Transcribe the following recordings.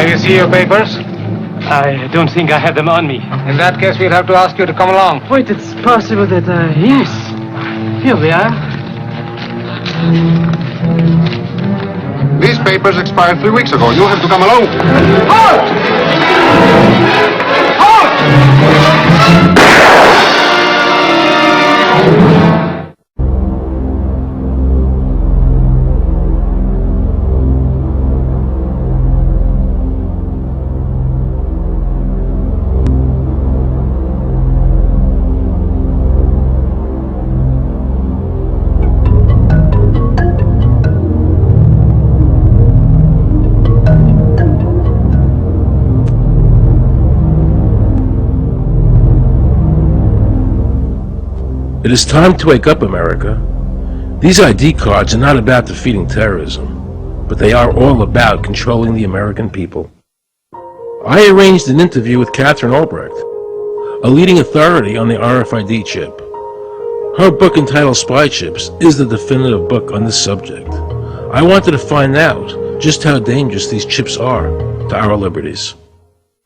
Have you seen your papers? I don't think I have them on me. In that case, we'll have to ask you to come along. Wait, it's possible that, yes. Here we are. These papers expired 3 weeks ago. You'll have to come along. Halt! Halt! It is time to wake up, America. These ID cards are not about defeating terrorism, but they are all about controlling the American people. I arranged an interview with Catherine Albrecht, a leading authority on the RFID chip. Her book entitled Spy Chips is the definitive book on this subject. I wanted to find out just how dangerous these chips are to our liberties.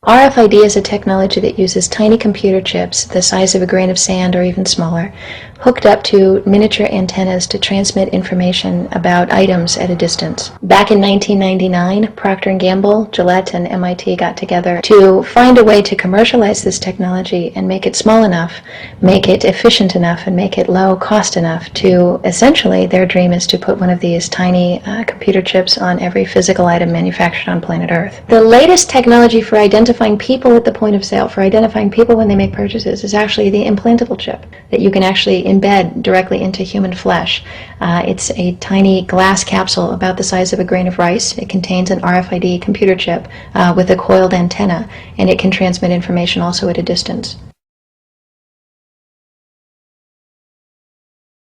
RFID is a technology that uses tiny computer chips the size of a grain of sand or even smaller, hooked up to miniature antennas to transmit information about items at a distance. Back in 1999, Procter & Gamble, Gillette, and MIT got together to find a way to commercialize this technology and make it small enough, make it efficient enough, and make it low cost enough to, essentially, their dream is to put one of these tiny computer chips on every physical item manufactured on planet Earth. The latest technology for identifying people at the point of sale, for identifying people when they make purchases, is actually the implantable chip that you can actually embed directly into human flesh. It's a tiny glass capsule about the size of a grain of rice. It contains an RFID computer chip with a coiled antenna, and it can transmit information also at a distance.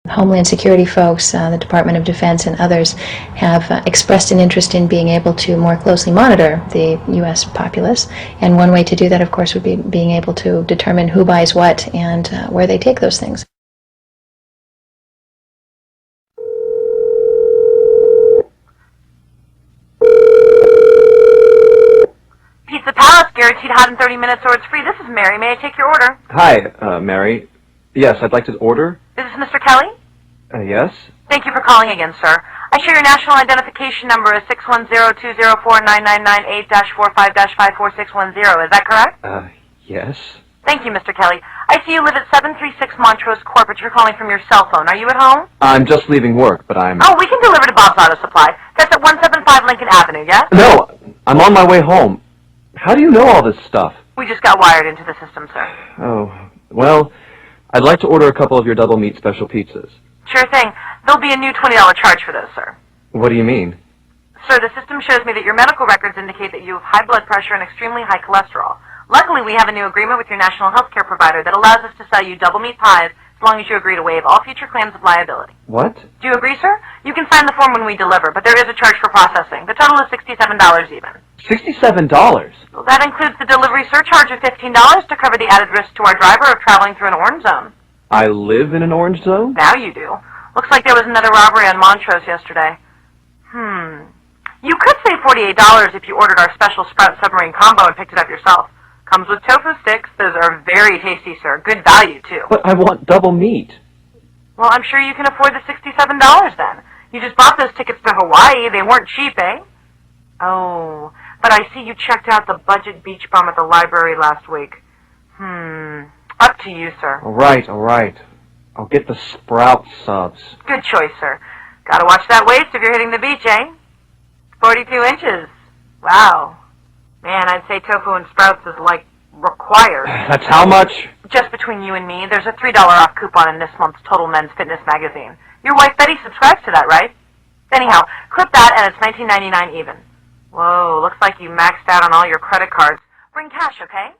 Homeland Security folks, the Department of Defense, and others have expressed an interest in being able to more closely monitor the U.S. populace, and one way to do that, of course, would be being able to determine who buys what and where they take those things. Pizza Palace, guaranteed hot in 30 minutes or it's free. This is Mary. May I take your order? Hi, Mary. Yes, I'd like to order. Is this Mr. Kelly? Yes? Thank you for calling again, sir. I show your national identification number is 610-204-999-8-45-54610. Is that correct? Yes. Thank you, Mr. Kelly. I see you live at 736 Montrose Court, but you're calling from your cell phone. Are you at home? I'm just leaving work, but I'm... Oh, we can deliver to Bob's Auto Supply. That's at 175 Lincoln Avenue, yes? No, I'm on my way home. How do you know all this stuff? We just got wired into the system, sir. Oh, well, I'd like to order a couple of your double meat special pizzas. Sure thing. There'll be a new $20 charge for those, sir. What do you mean? Sir, the system shows me that your medical records indicate that you have high blood pressure and extremely high cholesterol. Luckily, we have a new agreement with your national health care provider that allows us to sell you double meat pies as long as you agree to waive all future claims of liability. What? Do you agree, sir? You can sign the form when we deliver, but there is a charge for processing. The total is $67 even. $67? Well, that includes the delivery surcharge of $15 to cover the added risk to our driver of traveling through an orange zone. I live in an orange zone? Now you do. Looks like there was another robbery on Montrose yesterday. You could save $48 if you ordered our special Sprout Submarine combo and picked it up yourself. Comes with tofu sticks. Those are very tasty, sir. Good value, too. But I want double meat. Well, I'm sure you can afford the $67 then. You just bought those tickets to Hawaii. They weren't cheap, eh? Oh, but I see you checked out the budget beach bum at the library last week. Up to you, sir. All right. I'll get the Sprout subs. Good choice, sir. Gotta watch that waist if you're hitting the beach, eh? 42 inches. Wow. Man, I'd say tofu and Sprouts is, like, required. That's how much? Just between you and me, there's a $3 off coupon in this month's Total Men's Fitness magazine. Your wife Betty subscribes to that, right? Anyhow, clip that and it's $19.99 even. Whoa, looks like you maxed out on all your credit cards. Bring cash, okay?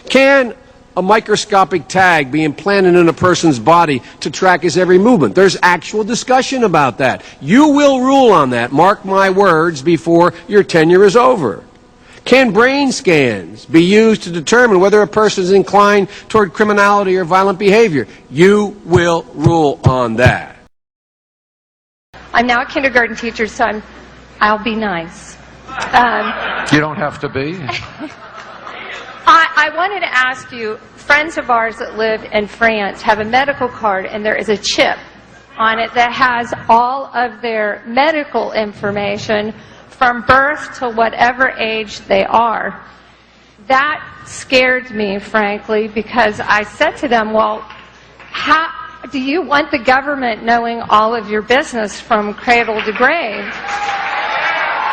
Can a microscopic tag be implanted in a person's body to track his every movement? There's actual discussion about that. You will rule on that, mark my words, before your tenure is over. Can brain scans be used to determine whether a person is inclined toward criminality or violent behavior? You will rule on that. I'm now a kindergarten teacher, so I'll be nice. You don't have to be. I wanted to ask you, friends of ours that live in France have a medical card, and there is a chip on it that has all of their medical information from birth to whatever age they are. That scared me, frankly, because I said to them, well, how do you want the government knowing all of your business from cradle to grave?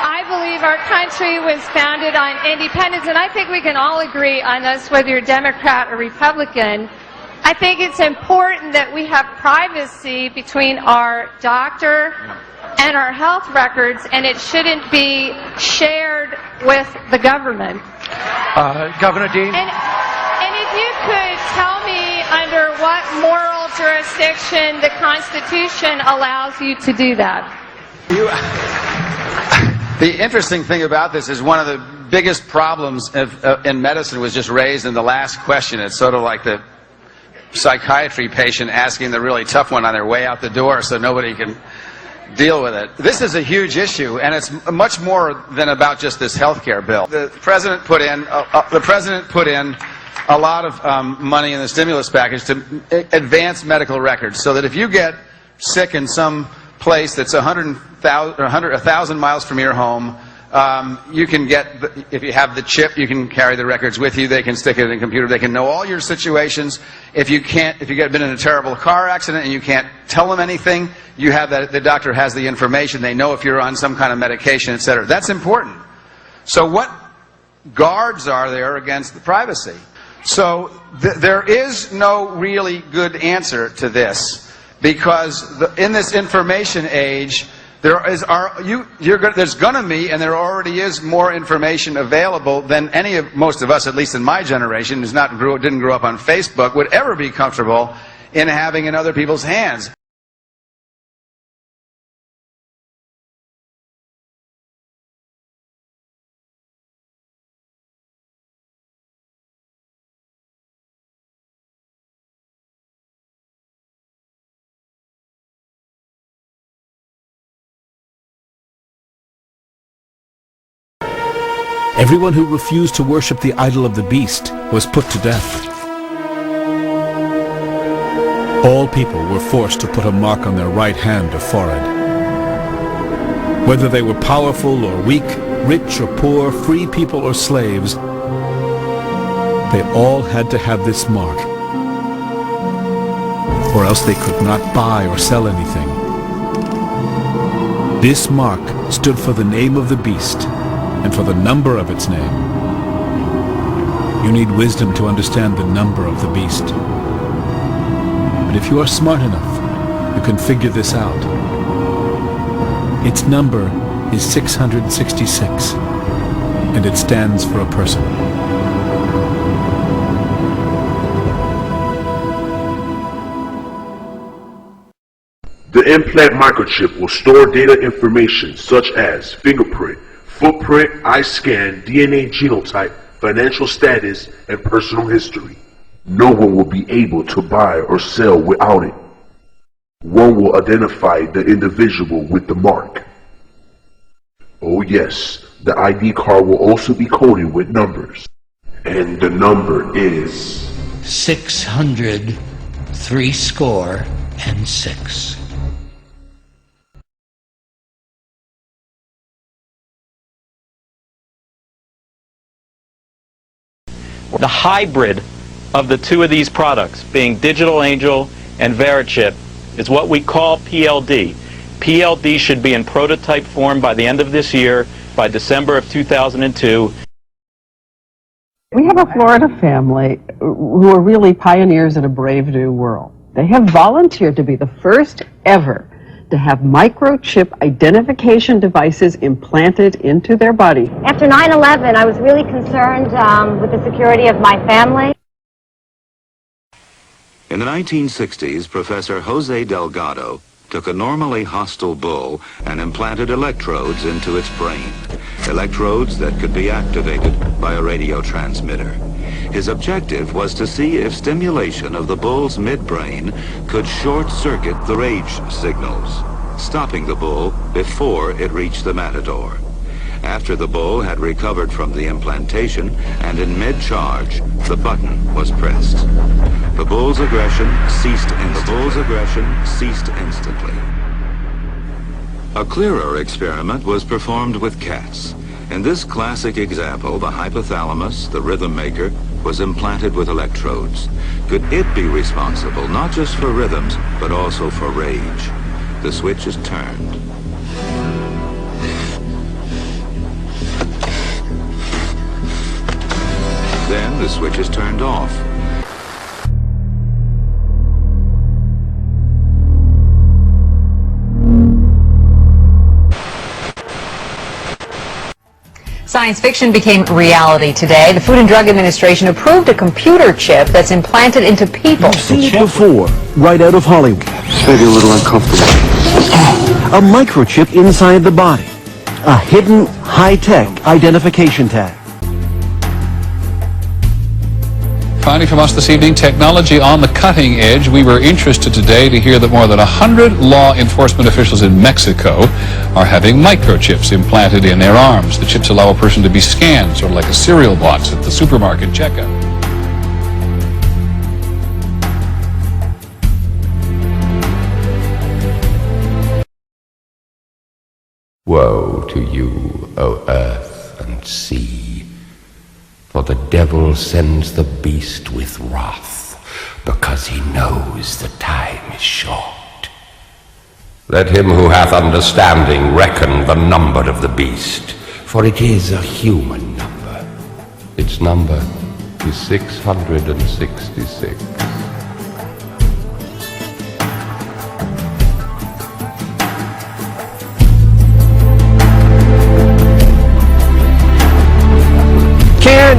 I believe our country was founded on independence, and I think we can all agree on this, whether you're Democrat or Republican. I think it's important that we have privacy between our doctor and our health records, and it shouldn't be shared with the government. Governor Dean? And if you could tell me under what moral jurisdiction the Constitution allows you to do that. The interesting thing about this is one of the biggest problems in medicine was just raised in the last question. It's sort of like the psychiatry patient asking the really tough one on their way out the door so nobody can deal with it. This is a huge issue, and it's much more than about just this health care bill. The president put in a lot of money in the stimulus package to advance medical records, so that if you get sick in some place that's 1,000 miles from your home, you can get, if you have the chip, you can carry the records with you. They can stick it in a computer. They can know all your situations. If you get been in a terrible car accident and you can't tell them anything, you have that. The doctor has the information. They know if you're on some kind of medication, etc. That's important. So what guards are there against the privacy? So there is no really good answer to this, because in this information age, there's going to be, and there already is, more information available than most of us, at least in my generation, didn't grow up on Facebook, would ever be comfortable in having in other people's hands. Everyone who refused to worship the idol of the beast was put to death. All people were forced to put a mark on their right hand or forehead. Whether they were powerful or weak, rich or poor, free people or slaves, they all had to have this mark, or else they could not buy or sell anything. This mark stood for the name of the beast and for the number of its name. You need wisdom to understand the number of the beast. But if you are smart enough, you can figure this out. Its number is 666, and it stands for a person. The implant microchip will store data information such as fingerprint, footprint, eye scan, DNA genotype, financial status, and personal history. No one will be able to buy or sell without it. One will identify the individual with the mark. Oh yes, the ID card will also be coded with numbers. And the number is 666. The hybrid of the two of these products, being Digital Angel and Verichip, is what we call PLD. PLD should be in prototype form by the end of this year, by December of 2002. We have a Florida family who are really pioneers in a brave new world. They have volunteered to be the first ever to have microchip identification devices implanted into their body. After 9/11, I was really concerned with the security of my family. In the 1960s, Professor Jose Delgado took a normally hostile bull and implanted electrodes into its brain. Electrodes that could be activated by a radio transmitter. His objective was to see if stimulation of the bull's midbrain could short-circuit the rage signals. stopping the bull before it reached the matador. After the bull had recovered from the implantation and in mid-charge, the button was pressed. The bull's aggression ceased instantly. A clearer experiment was performed with cats. In this classic example, the hypothalamus, the rhythm maker, was implanted with electrodes. Could it be responsible not just for rhythms, but also for rage? The switch is turned. Then the switch is turned off. Science fiction became reality today. The Food and Drug Administration approved a computer chip that's implanted into people. You've seen it before, right out of Hollywood. It's maybe a little uncomfortable. A microchip inside the body. A hidden, high-tech identification tag. Finally from us this evening, technology on the cutting edge. We were interested today to hear that more than 100 law enforcement officials in Mexico are having microchips implanted in their arms. The chips allow a person to be scanned, sort of like a cereal box at the supermarket checkout. Woe to you, O earth and sea, for the devil sends the beast with wrath, because he knows the time is short. Let him who hath understanding reckon the number of the beast, for it is a human number. Its number is 666. Can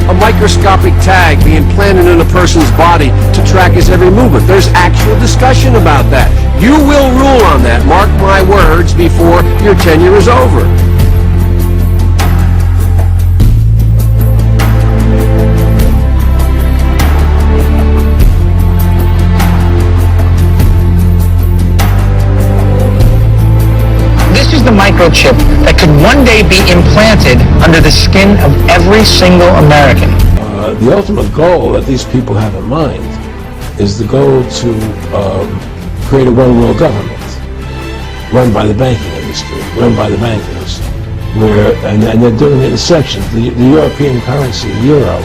a microscopic tag be implanted in a person's body to track his every movement? There's actual discussion about that. You will rule on that, mark my words, before your tenure is over. This is the microchip that could one day be implanted under the skin of every single American. The ultimate goal that these people have in mind is the goal to create a one-world government run by the banking industry, run by the bankers, and they're doing it in sections. The European currency, the euro,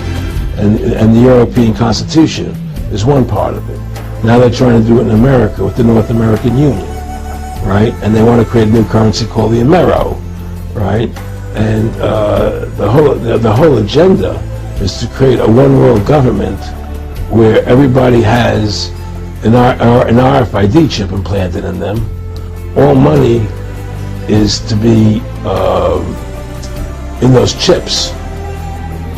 and the European Constitution is one part of it. Now they're trying to do it in America with the North American Union. Right, and they want to create a new currency called the Amero, right? And the whole agenda is to create a one-world government where everybody has an RFID chip implanted in them. All money is to be in those chips,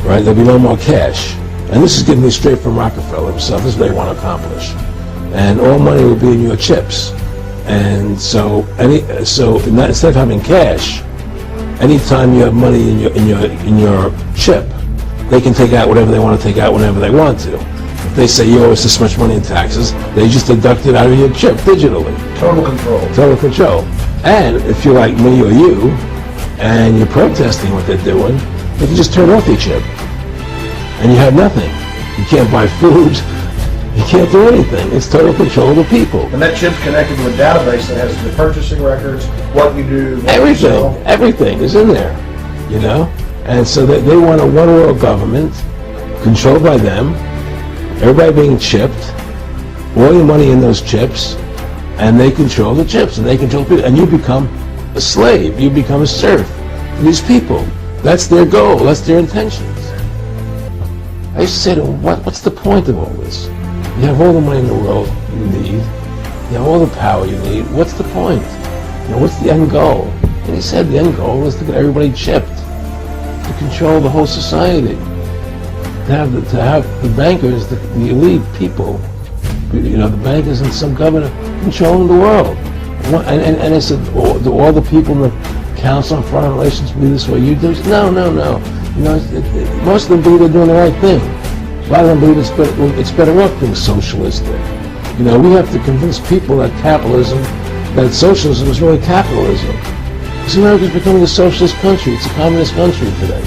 right? There'll be no more cash. And this is getting me straight from Rockefeller himself. This is what they want to accomplish. And all money will be in your chips. And so instead of having cash, anytime you have money in your chip, they can take out whatever they want to take out whenever they want to. If they say you owe us this much money in taxes, they just deduct it out of your chip digitally. Total control. Total control. And if you're like me or you, and you're protesting what they're doing, they can just turn off your chip, and you have nothing. You can't buy food. You can't do anything. It's total control of the people. And that chip's connected to a database that has the purchasing records, what you do, what you sell. Everything is in there, you know? And so they want a one-world government controlled by them, everybody being chipped, all your money in those chips, and they control the chips, and they control people. And you become a slave. You become a serf to these people. That's their goal. That's their intentions. I used to say to them, what's the point of all this? You have all the money in the world you need. You have all the power you need. What's the point? You know, what's the end goal? And he said the end goal is to get everybody chipped, to control the whole society, to have the bankers, the elite people, you know, the bankers and some governor controlling the world. And I said, do all the people in the Council on Foreign Relations be this way you do? No. You know, most of them believe they're doing the right thing. A lot of them believe it's better off being socialistic. You know, we have to convince people that capitalism that socialism was really capitalism. Because America's becoming a socialist country. It's a communist country today.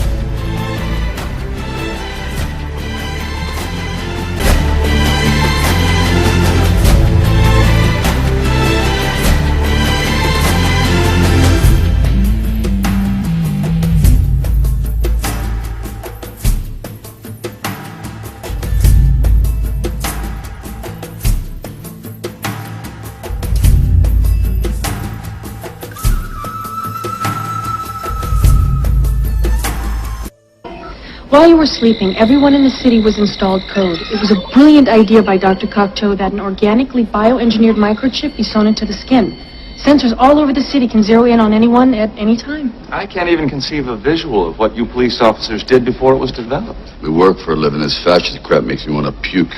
While you were sleeping, everyone in the city was installed code. It was a brilliant idea by Dr. Cocteau that an organically bioengineered microchip be sewn into the skin. Sensors all over the city can zero in on anyone at any time. I can't even conceive a visual of what you police officers did before it was developed. We work for a living. This fascist crap makes me want to puke.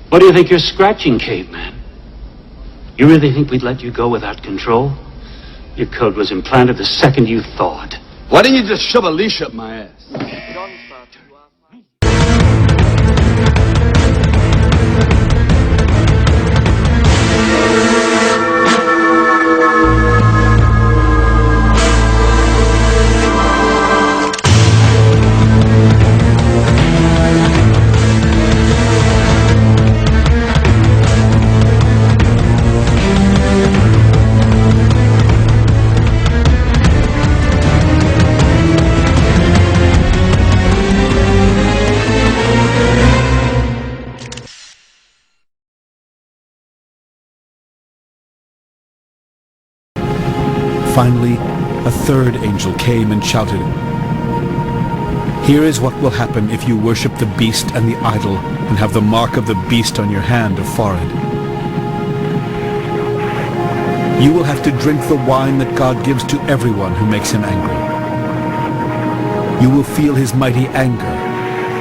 What do you think you're scratching, caveman? You really think we'd let you go without control? Your code was implanted the second you thawed. Why didn't you just shove a leash up my ass? Finally, a third angel came and shouted, "Here is what will happen if you worship the beast and the idol and have the mark of the beast on your hand or forehead. You will have to drink the wine that God gives to everyone who makes him angry. You will feel his mighty anger,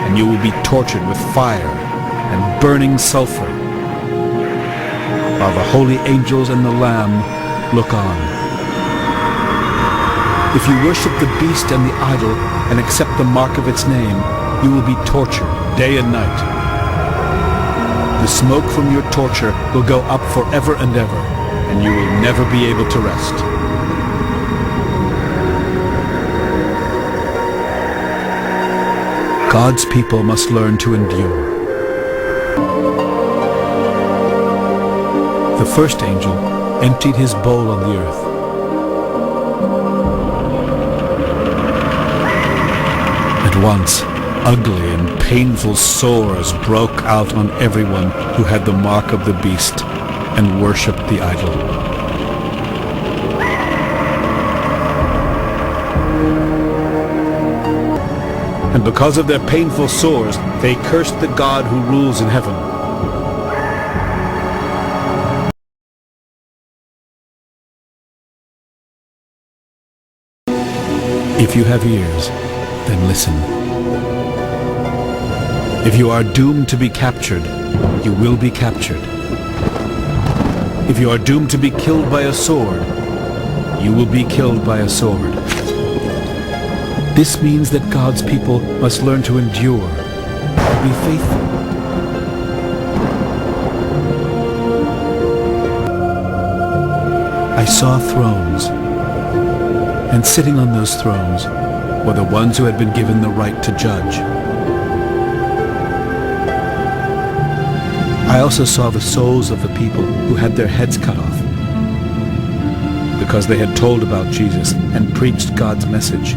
and you will be tortured with fire and burning sulfur, while the holy angels and the Lamb look on. If you worship the beast and the idol and accept the mark of its name, you will be tortured day and night. The smoke from your torture will go up forever and ever, and you will never be able to rest." God's people must learn to endure. The first angel emptied his bowl on the earth. At once, ugly and painful sores broke out on everyone who had the mark of the beast and worshipped the idol. And because of their painful sores, they cursed the God who rules in heaven. If you have ears, then listen. If you are doomed to be captured, you will be captured. If you are doomed to be killed by a sword, you will be killed by a sword. This means that God's people must learn to endure, be faithful. I saw thrones, and sitting on those thrones were the ones who had been given the right to judge. I also saw the souls of the people who had their heads cut off because they had told about Jesus and preached God's message.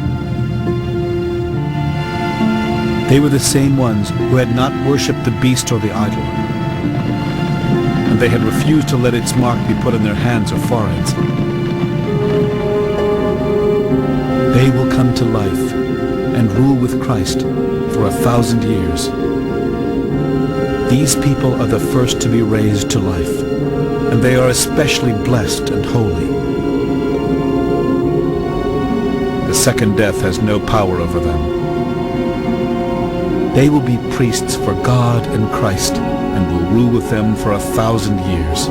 They were the same ones who had not worshipped the beast or the idol, and they had refused to let its mark be put on their hands or foreheads. They will come to life and rule with Christ for 1,000 years. These people are the first to be raised to life, and they are especially blessed and holy. The second death has no power over them. They will be priests for God and Christ and will rule with them for 1,000 years.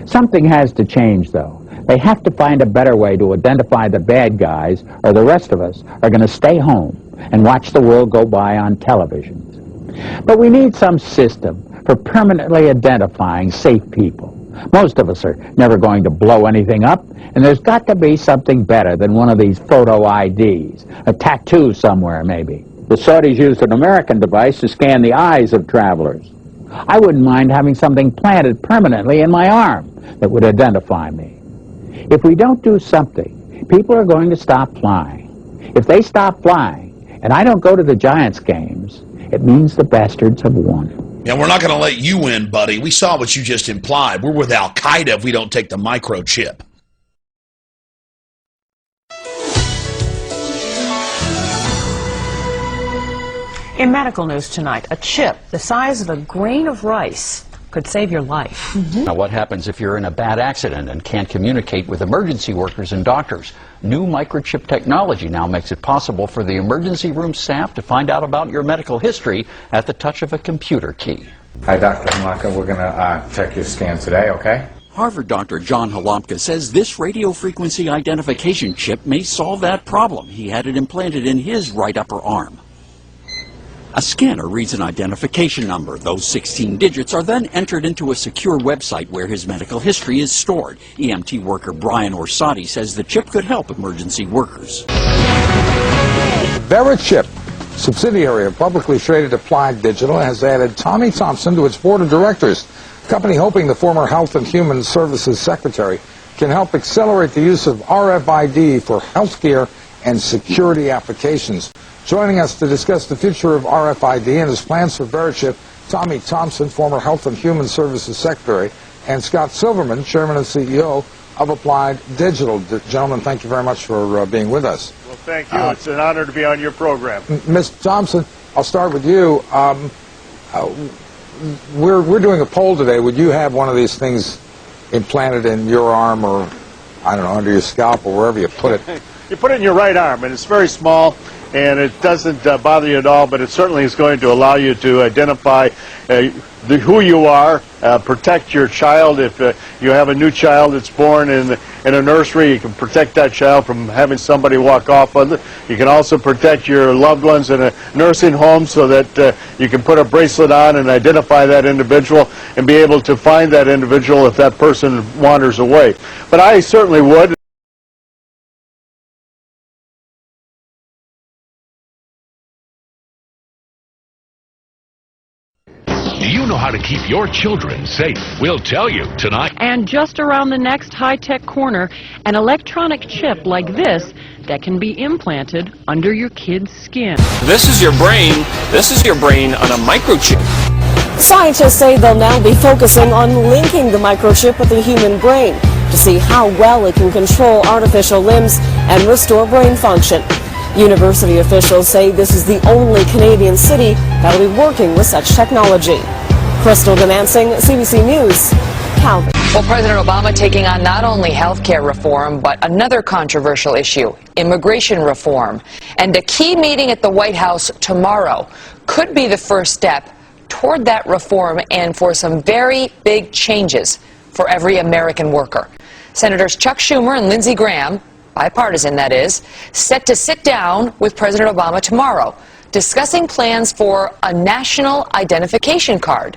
Something has to change, though. They have to find a better way to identify the bad guys, or the rest of us are going to stay home and watch the world go by on televisions. But we need some system for permanently identifying safe people. Most of us are never going to blow anything up, and there's got to be something better than one of these photo IDs, a tattoo somewhere maybe. The Saudis used an American device to scan the eyes of travelers. I wouldn't mind having something planted permanently in my arm that would identify me. If we don't do something, people are going to stop flying. If they stop flying, and I don't go to the Giants games, it means the bastards have won. And we're not going to let you win, buddy. We saw what you just implied. We're with Al-Qaeda if we don't take the microchip. In medical news tonight, a chip the size of a grain of rice could save your life. Now, what happens if you're in a bad accident and can't communicate with emergency workers and doctors? New microchip technology now makes it possible for the emergency room staff to find out about your medical history at the touch of a computer key. Hi, Dr. Hamaka. We're going to check your scan today, okay? Harvard Dr. John Halopka says this radio frequency identification chip may solve that problem. He had it implanted in his right upper arm. A scanner reads an identification number. Those 16 digits are then entered into a secure website where his medical history is stored. EMT worker Brian Orsatti says the chip could help emergency workers. VeriChip, subsidiary of publicly traded Applied Digital, has added Tommy Thompson to its board of directors. The company hoping the former Health and Human Services Secretary can help accelerate the use of RFID for healthcare and security applications. Joining us to discuss the future of RFID and his plans for VeriChip, Tommy Thompson, former Health and Human Services Secretary, and Scott Silverman, Chairman and CEO of Applied Digital. Gentlemen, thank you very much for being with us. Well, thank you. It's an honor to be on your program. Mr. Thompson, I'll start with you. We're doing a poll today. Would you have one of these things implanted in your arm or, I don't know, under your scalp or wherever you put it? You put it in your right arm, and it's very small, and it doesn't bother you at all, but it certainly is going to allow you to identify who you are, protect your child. If you have a new child that's born in a nursery, you can protect that child from having somebody walk off with it. You can also protect your loved ones in a nursing home so that you can put a bracelet on and identify that individual and be able to find that individual if that person wanders away. But I certainly would. Do you know how to keep your children safe? We'll tell you tonight. And just around the next high-tech corner, an electronic chip like this that can be implanted under your kid's skin. This is your brain. This is your brain on a microchip. Scientists say they'll now be focusing on linking the microchip with the human brain to see how well it can control artificial limbs and restore brain function. University officials say this is the only Canadian city that will be working with such technology. Crystal Demansing, CBC News, Calgary. Well, President Obama taking on not only health care reform, but another controversial issue, immigration reform. And a key meeting at the White House tomorrow could be the first step toward that reform and for some very big changes for every American worker. Senators Chuck Schumer and Lindsey Graham, bipartisan that is, set to sit down with President Obama tomorrow, discussing plans for a national identification card.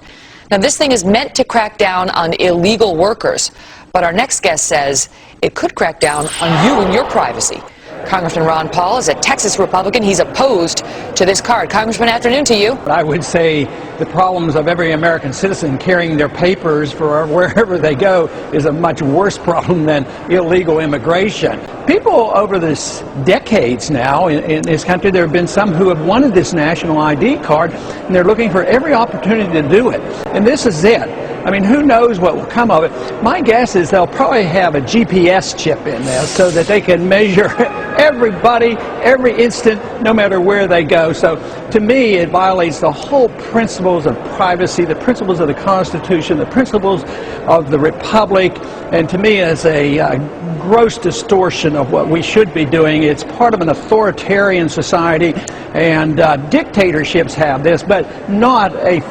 Now, this thing is meant to crack down on illegal workers, but our next guest says it could crack down on you and your privacy. Congressman Ron Paul is a Texas Republican. He's opposed to this card. Congressman, afternoon to you. I would say the problems of every American citizen carrying their papers for wherever they go is a much worse problem than illegal immigration. People over this decades now in this country, there have been some who have wanted this national ID card, and they're looking for every opportunity to do it. And this is it. I mean, who knows what will come of it? My guess is they'll probably have a GPS chip in there so that they can measure everybody, every instant, no matter where they go. So to me, it violates the whole principles of privacy, the principles of the Constitution, the principles of the Republic, and to me, as a gross distortion of what we should be doing. It's part of an authoritarian society, and dictatorships have this, but not a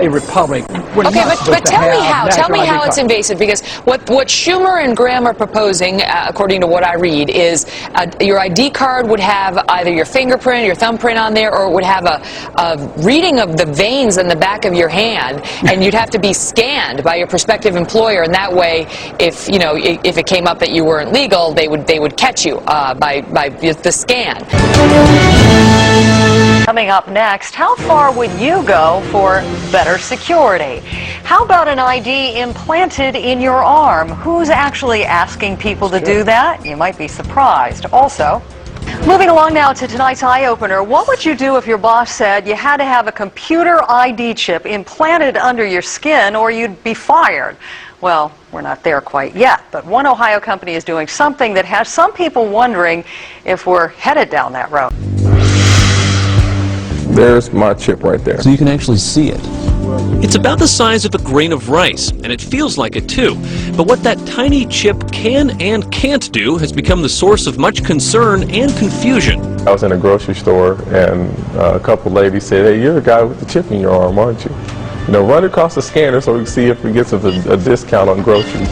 republic. We're Okay, not but tell me how. Tell me natural how it's ID invasive, because what Schumer and Graham are proposing, according to what I read, is your ID card would have either your fingerprint, your thumbprint on there, or it would have a reading of the veins in the back of your hand, and you'd have to be scanned by your prospective employer, and that way, if it came up that you weren't legal, they would catch you by the scan. Coming up next, how far would you go for better security? How about an ID implanted in your arm? Who's actually asking people to do that? You might be surprised. Also, moving along now to tonight's eye-opener, what would you do if your boss said you had to have a computer ID chip implanted under your skin or you'd be fired? Well, we're not there quite yet, but one Ohio company is doing something that has some people wondering if we're headed down that road. There's my chip right there. So you can actually see it. It's about the size of a grain of rice, and it feels like it too. But what that tiny chip can and can't do has become the source of much concern and confusion. I was in a grocery store, and a couple ladies said, "Hey, you're the guy with the chip in your arm, aren't you? Run across the scanner so we can see if we get a discount on groceries."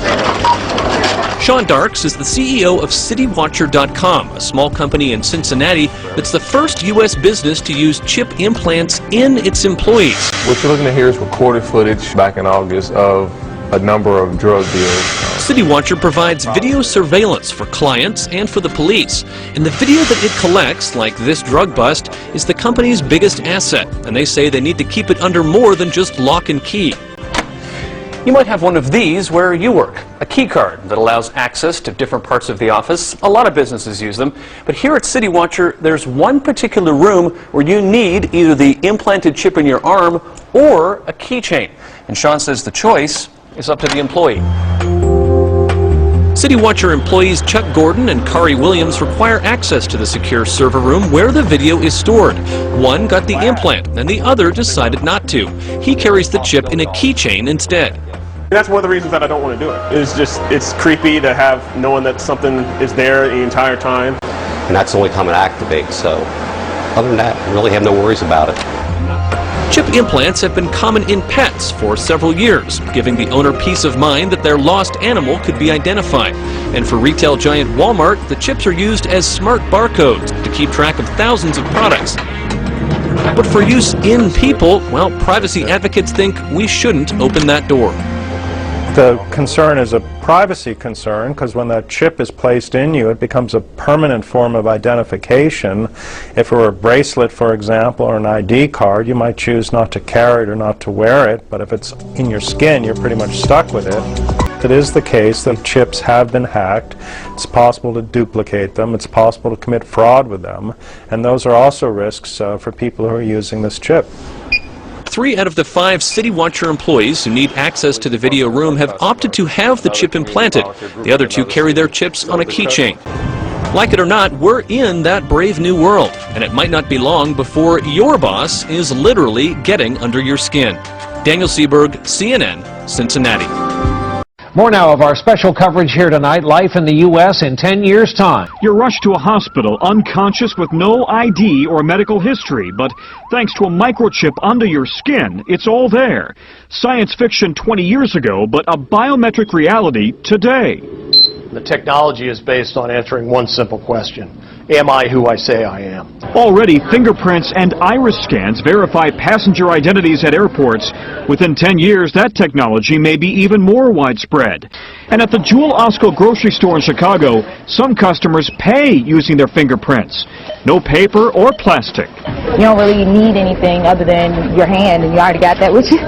Sean Darks is the CEO of CityWatcher.com, a small company in Cincinnati that's the first U.S. business to use chip implants in its employees. What you're looking at here is recorded footage back in August of a number of drug deals. CityWatcher provides video surveillance for clients and for the police. And the video that it collects, like this drug bust, is the company's biggest asset. And they say they need to keep it under more than just lock and key. You might have one of these where you work, a key card that allows access to different parts of the office. A lot of businesses use them, but here at CityWatcher, there's one particular room where you need either the implanted chip in your arm or a keychain. And Sean says the choice is up to the employee. CityWatcher employees Chuck Gordon and Kari Williams require access to the secure server room where the video is stored. One got the implant, and the other decided not to. He carries the chip in a keychain instead. That's one of the reasons that I don't want to do it. It's creepy to have knowing that something is there the entire time. And that's the only time it activates, so other than that, I really have no worries about it. Chip implants have been common in pets for several years, giving the owner peace of mind that their lost animal could be identified. And for retail giant Walmart, the chips are used as smart barcodes to keep track of thousands of products. But for use in people, well, privacy advocates think we shouldn't open that door. The concern is a privacy concern, because when that chip is placed in you, it becomes a permanent form of identification. If it were a bracelet, for example, or an ID card, you might choose not to carry it or not to wear it, but if it's in your skin, you're pretty much stuck with it. It is the case that chips have been hacked. It's possible to duplicate them. It's possible to commit fraud with them, and those are also risks for people who are using this chip. 3 out of the 5 CityWatcher employees who need access to the video room have opted to have the chip implanted. The other 2 carry their chips on a keychain. Like it or not, we're in that brave new world, and it might not be long before your boss is literally getting under your skin. Daniel Seberg, CNN, Cincinnati. More now of our special coverage here tonight, life in the U.S. in 10 years' time. You're rushed to a hospital, unconscious with no ID or medical history, but thanks to a microchip under your skin, it's all there. Science fiction 20 years ago, but a biometric reality today. The technology is based on answering one simple question. Am I who I say I am? Already, fingerprints and iris scans verify passenger identities at airports. Within 10 years, that technology may be even more widespread. And at the Jewel Osco grocery store in Chicago, some customers pay using their fingerprints. No paper or plastic. You don't really need anything other than your hand, and you already got that with you.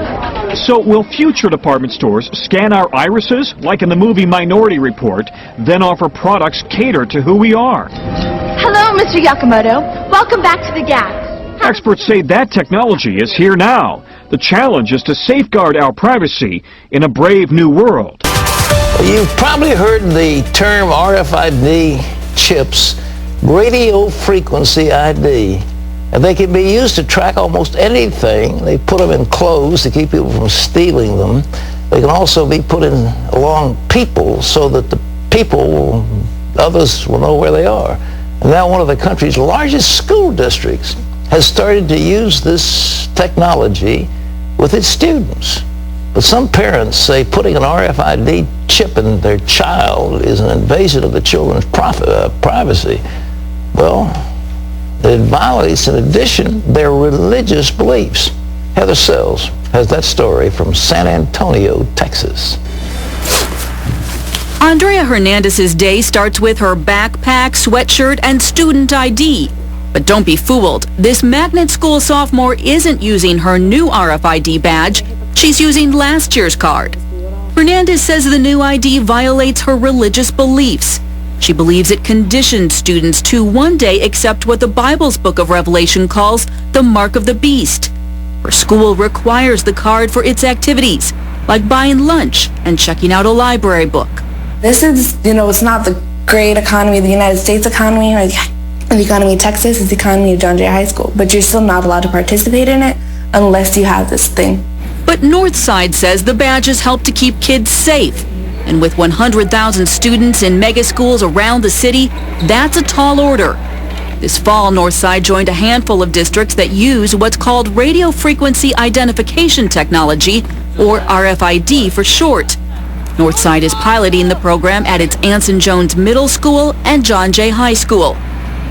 So will future department stores scan our irises, like in the movie Minority Report, then offer products catered to who we are? Hello, Mr. Yakamoto. Welcome back to the Gap. Experts say that technology is here now. The challenge is to safeguard our privacy in a brave new world. You've probably heard the term RFID chips, radio frequency ID. They can be used to track almost anything. They put them in clothes to keep people from stealing them. They can also be put in along people so that the people, others will know where they are. And now one of the country's largest school districts has started to use this technology with its students. But some parents say putting an RFID chip in their child is an invasion of the children's privacy. Well, it violates, in addition, their religious beliefs. Heather Sells has that story from San Antonio, Texas. Andrea Hernandez's day starts with her backpack, sweatshirt, and student ID. But don't be fooled. This magnet school sophomore isn't using her new RFID badge. She's using last year's card. Hernandez says the new ID violates her religious beliefs. She believes it conditioned students to one day accept what the Bible's book of Revelation calls the mark of the beast. Her school requires the card for its activities, like buying lunch and checking out a library book. This is, it's not the great economy of the United States economy or the economy of Texas. It's the economy of John Jay High School. But you're still not allowed to participate in it unless you have this thing. But Northside says the badges help to keep kids safe. And with 100,000 students in mega schools around the city, that's a tall order. This fall, Northside joined a handful of districts that use what's called radio frequency identification technology, or RFID for short. Northside is piloting the program at its Anson Jones Middle School and John Jay High School.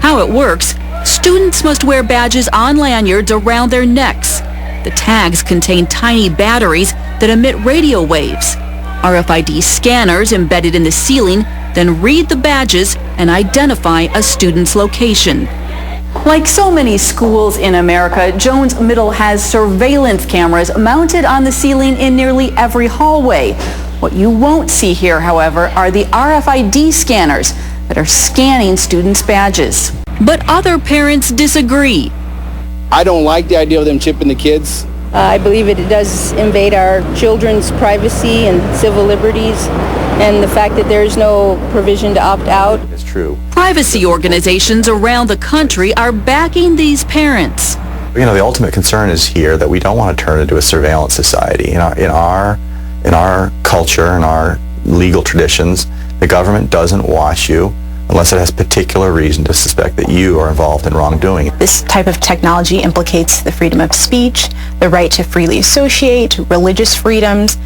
How it works, students must wear badges on lanyards around their necks. The tags contain tiny batteries that emit radio waves. RFID scanners embedded in the ceiling then read the badges and identify a student's location. Like so many schools in America, Jones Middle has surveillance cameras mounted on the ceiling in nearly every hallway. What you won't see here, however, are the RFID scanners that are scanning students' badges. But other parents disagree. I don't like the idea of them chipping the kids. I believe it does invade our children's privacy and civil liberties, and the fact that there's no provision to opt out. It's true. Privacy organizations around the country are backing these parents. The ultimate concern is here that we don't want to turn into a surveillance society. In our culture, in our legal traditions, the government doesn't watch you unless it has particular reason to suspect that you are involved in wrongdoing. This type of technology implicates the freedom of speech, the right to freely associate, religious freedoms.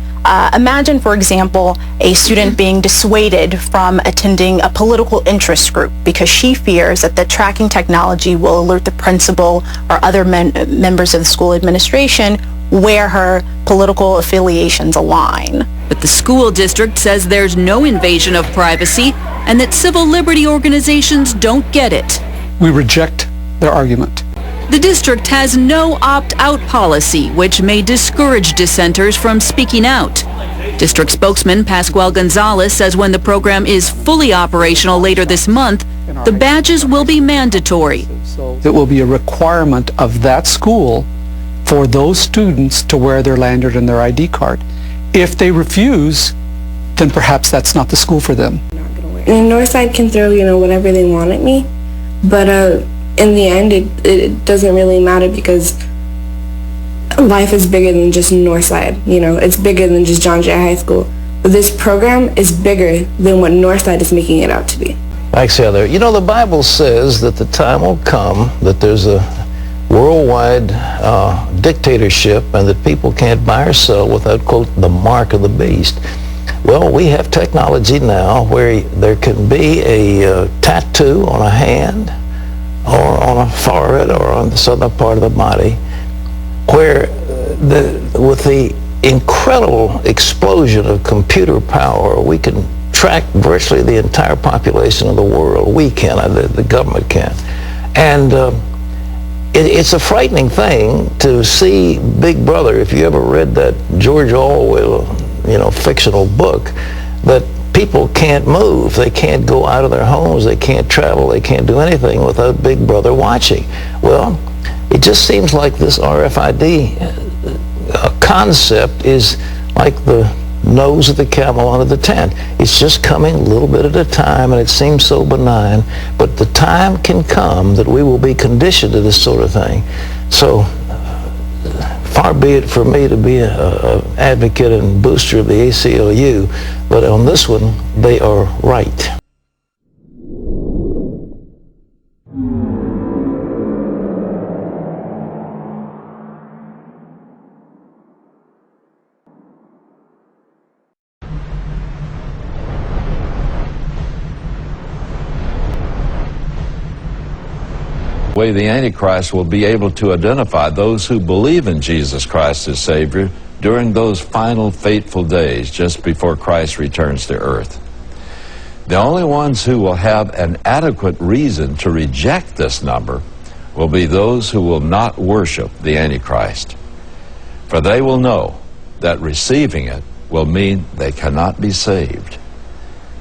Imagine, for example, a student being dissuaded from attending a political interest group because she fears that the tracking technology will alert the principal or other members of the school administration where her political affiliations align. But the school district says there's no invasion of privacy and that civil liberty organizations don't get it. We reject their argument. The district has no opt-out policy, which may discourage dissenters from speaking out. District spokesman Pascual Gonzalez says when the program is fully operational later this month, the badges will be mandatory. It will be a requirement of that school for those students to wear their lanyard and their ID card. If they refuse, then perhaps that's not the school for them. And Northside can throw, whatever they want at me, but in the end, it doesn't really matter because life is bigger than just Northside. It's bigger than just John Jay High School. But this program is bigger than what Northside is making it out to be. Thanks, Heather. The Bible says that the time will come that there's a worldwide dictatorship and that people can't buy or sell without, quote, the mark of the beast. Well, we have technology now where there can be a tattoo on a hand or on a forehead or on the southern part of the body where with the incredible explosion of computer power, we can track virtually the entire population of the world. We can, the government can. And it's a frightening thing to see Big Brother, if you ever read that George Orwell, fictional book, that people can't move, they can't go out of their homes, they can't travel, they can't do anything without Big Brother watching. Well, it just seems like this RFID concept is like the nose of the camel under the tent. It's just coming a little bit at a time, and it seems so benign, but the time can come that we will be conditioned to this sort of thing. So far be it for me to be an advocate and booster of the ACLU, but on this one, they are right. Way the Antichrist will be able to identify those who believe in Jesus Christ as Savior during those final fateful days just before Christ returns to earth. The only ones who will have an adequate reason to reject this number will be those who will not worship the Antichrist. For they will know that receiving it will mean they cannot be saved.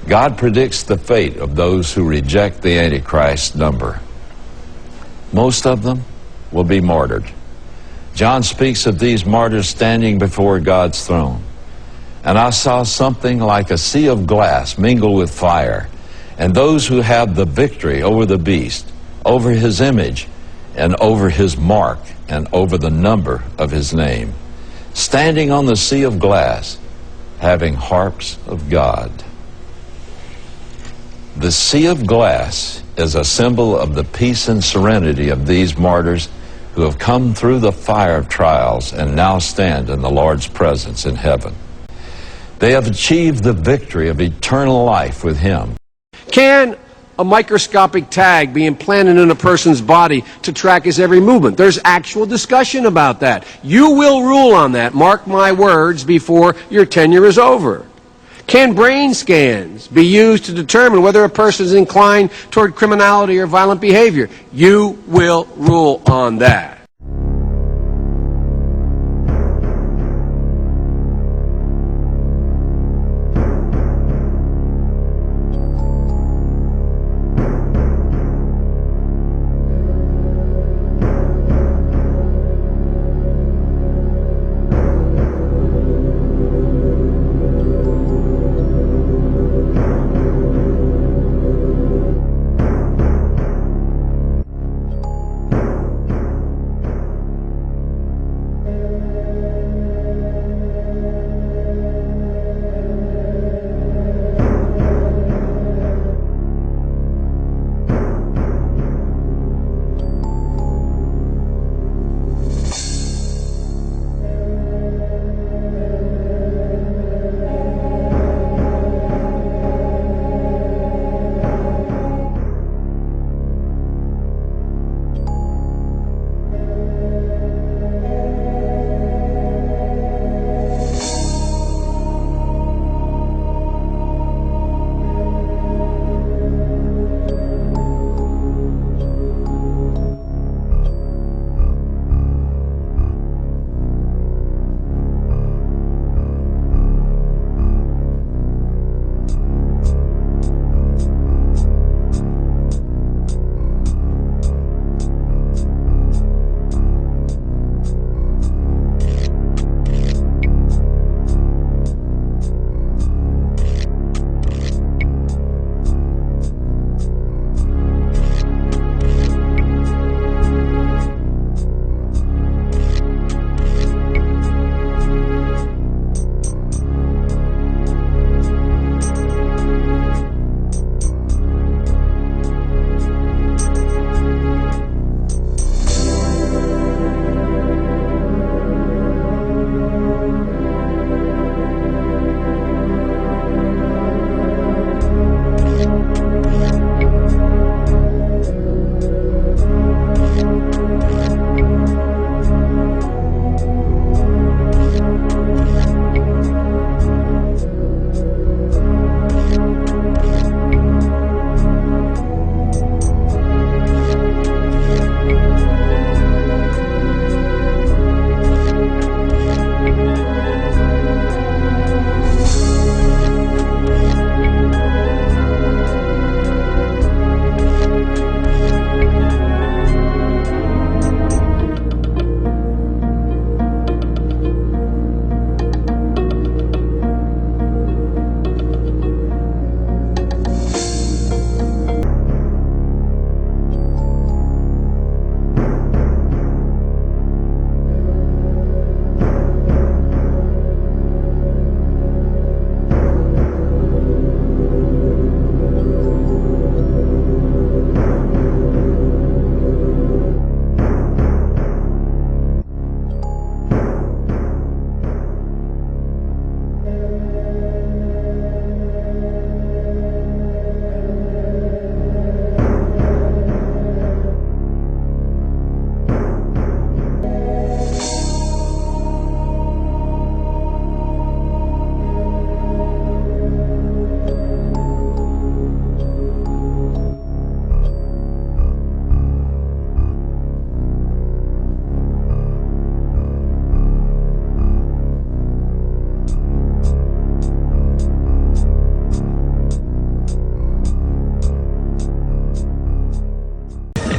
God predicts the fate of those who reject the Antichrist number. Most of them will be martyred. John speaks of these martyrs standing before God's throne. And I saw something like a sea of glass mingle with fire, and those who have the victory over the beast, over his image, and over his mark, and over the number of his name, standing on the sea of glass, having harps of God. The sea of glass is a symbol of the peace and serenity of these martyrs who have come through the fire of trials and now stand in the Lord's presence in heaven. They have achieved the victory of eternal life with Him. Can a microscopic tag be implanted in a person's body to track his every movement? There's actual discussion about that. You will rule on that, mark my words, before your tenure is over. Can brain scans be used to determine whether a person is inclined toward criminality or violent behavior? You will rule on that.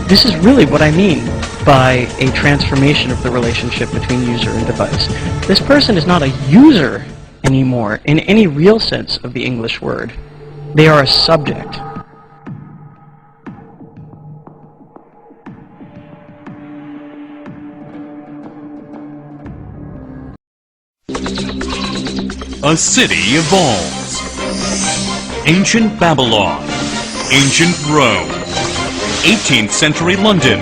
This is really what I mean by a transformation of the relationship between user and device. This person is not a user anymore in any real sense of the English word. They are a subject. A city evolves. Ancient Babylon, ancient Rome, 18th century London.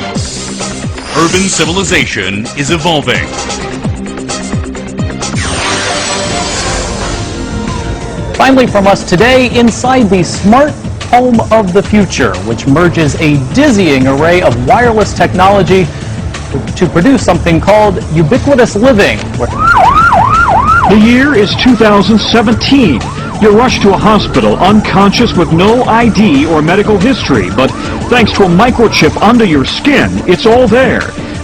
Urban civilization is evolving. Finally from us today, inside the smart home of the future, which merges a dizzying array of wireless technology to produce something called ubiquitous living. The year is 2017. You're rushed to a hospital unconscious with no ID or medical history, but thanks to a microchip under your skin, it's all there.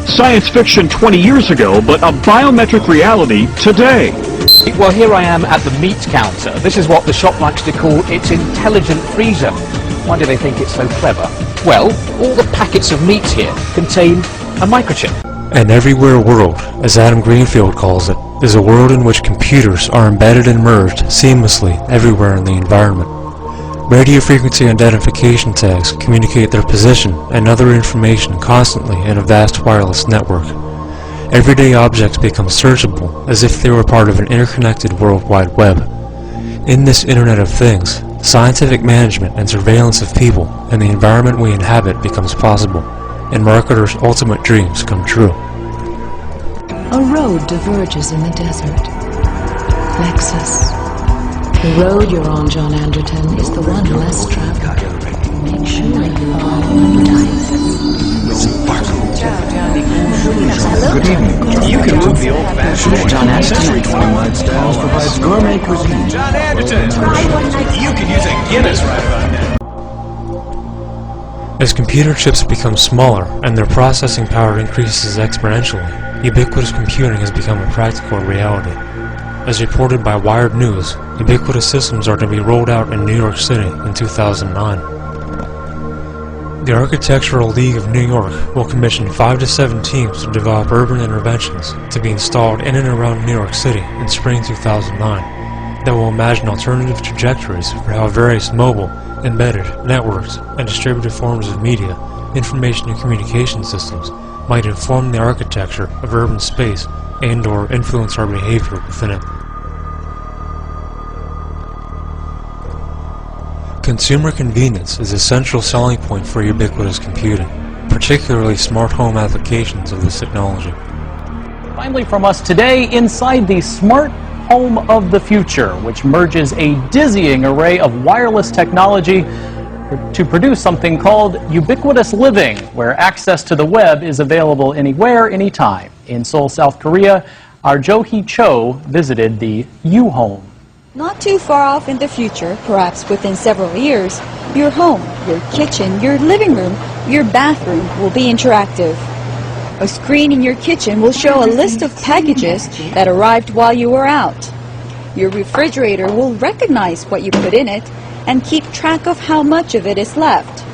Science fiction 20 years ago, but a biometric reality today. Well, here I am at the meat counter. This is what the shop likes to call its intelligent freezer. Why do they think it's so clever? Well, all the packets of meat here contain a microchip. An everywhere world, as Adam Greenfield calls it, is a world in which computers are embedded and merged seamlessly everywhere in the environment. Radio frequency identification tags communicate their position and other information constantly in a vast wireless network. Everyday objects become searchable as if they were part of an interconnected World Wide Web. In this Internet of Things, scientific management and surveillance of people and the environment we inhabit becomes possible, and marketers' ultimate dreams come true. A road diverges in the desert. Lexus. The road you're on, John Anderton, is the one less traveled. Make sure you follow advertisements. Good evening. You can move the old-fashioned John Anderton provides gourmet cuisine. John Anderton. You can use a Guinness right about now. As computer chips become smaller and their processing power increases exponentially, ubiquitous computing has become a practical reality. As reported by Wired News, ubiquitous systems are to be rolled out in New York City in 2009. The Architectural League of New York will commission 5 to 7 teams to develop urban interventions to be installed in and around New York City in spring 2009 that will imagine alternative trajectories for how various mobile, embedded, networks, and distributed forms of media, information and communication systems might inform the architecture of urban space and/or influence our behavior within it. Consumer convenience is a central selling point for ubiquitous computing, particularly smart home applications of this technology. Finally from us today, inside the smart home of the future, which merges a dizzying array of wireless technology to produce something called ubiquitous living, where access to the web is available anywhere, anytime. In Seoul, South Korea, our Jo-hee Cho visited the U-Home. Not too far off in the future, perhaps within several years, your home, your kitchen, your living room, your bathroom will be interactive. A screen in your kitchen will show a list of packages that arrived while you were out. Your refrigerator will recognize what you put in it and keep track of how much of it is left.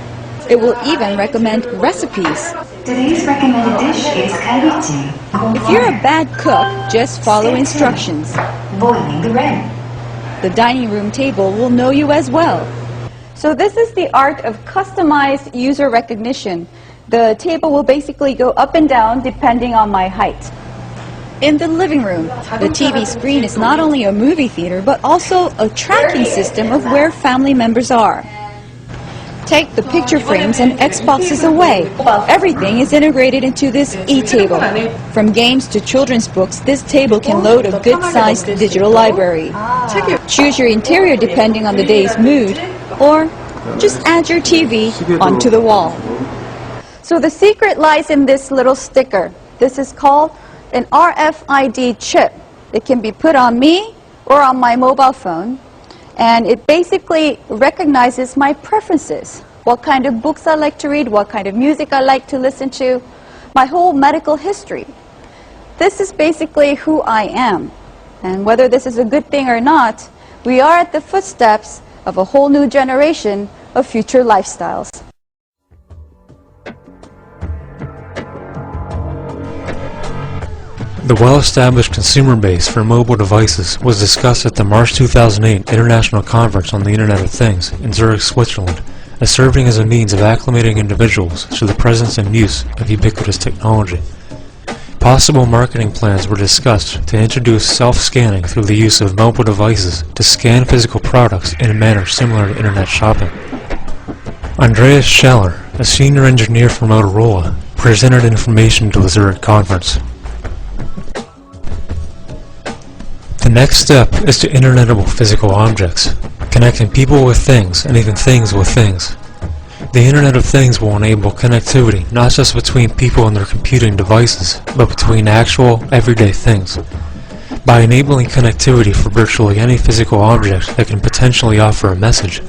It will even recommend recipes. Today's recommended dish is ceviche. If you're a bad cook, just follow instructions. Boiling the red. The dining room table will know you as well. So this is the art of customized user recognition. The table will basically go up and down depending on my height. In the living room, the TV screen is not only a movie theater, but also a tracking system of where family members are. Take the picture frames and Xboxes away. Everything is integrated into this e-table. From games to children's books, this table can load a good-sized digital library. Choose your interior depending on the day's mood, or just add your TV onto the wall. So the secret lies in this little sticker. This is called an RFID chip. It can be put on me or on my mobile phone, and it basically recognizes my preferences. What kind of books I like to read, what kind of music I like to listen to, my whole medical history. This is basically who I am. And whether this is a good thing or not, we are at the footsteps of a whole new generation of future lifestyles. The well-established consumer base for mobile devices was discussed at the March 2008 International Conference on the Internet of Things in Zurich, Switzerland, as serving as a means of acclimating individuals to the presence and use of ubiquitous technology. Possible marketing plans were discussed to introduce self-scanning through the use of mobile devices to scan physical products in a manner similar to Internet shopping. Andreas Scheller, a senior engineer for Motorola, presented information to the Zurich conference. The next step is to internetable physical objects, connecting people with things and even things with things. The Internet of Things will enable connectivity not just between people and their computing devices, but between actual, everyday things. By enabling connectivity for virtually any physical object that can potentially offer a message,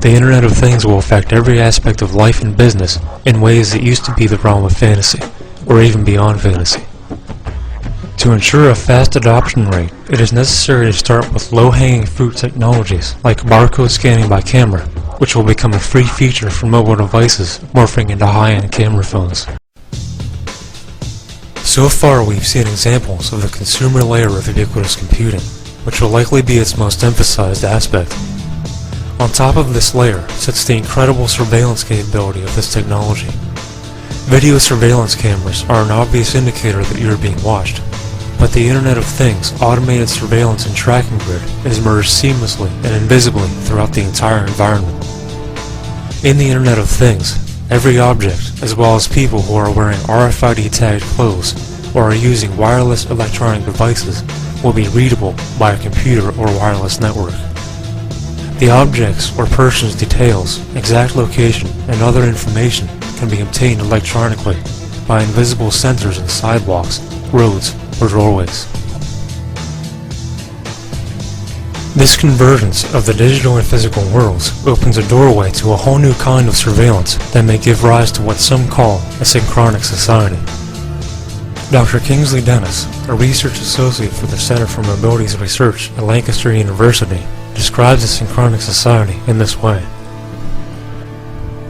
the Internet of Things will affect every aspect of life and business in ways that used to be the realm of fantasy, or even beyond fantasy. To ensure a fast adoption rate, it is necessary to start with low-hanging fruit technologies like barcode scanning by camera, which will become a free feature for mobile devices morphing into high-end camera phones. So far we've seen examples of the consumer layer of ubiquitous computing, which will likely be its most emphasized aspect. On top of this layer sits the incredible surveillance capability of this technology. Video surveillance cameras are an obvious indicator that you are being watched, but the Internet of Things automated surveillance and tracking grid is merged seamlessly and invisibly throughout the entire environment. In the Internet of Things, every object, as well as people who are wearing RFID tagged clothes or are using wireless electronic devices, will be readable by a computer or wireless network. The objects or person's details, exact location, and other information can be obtained electronically by invisible sensors in sidewalks, roads, or doorways. This convergence of the digital and physical worlds opens a doorway to a whole new kind of surveillance that may give rise to what some call a synchronic society. Dr. Kingsley Dennis, a research associate for the Center for Mobilities Research at Lancaster University, describes a synchronic society in this way.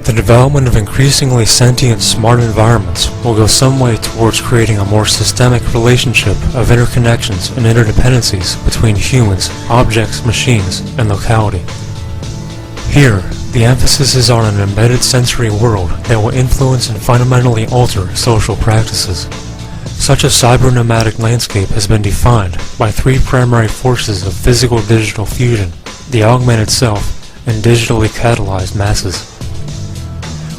The development of increasingly sentient smart environments will go some way towards creating a more systemic relationship of interconnections and interdependencies between humans, objects, machines, and locality. Here, the emphasis is on an embedded sensory world that will influence and fundamentally alter social practices. Such a cyber-nomadic landscape has been defined by three primary forces of physical-digital fusion: the augmented self and digitally catalyzed masses.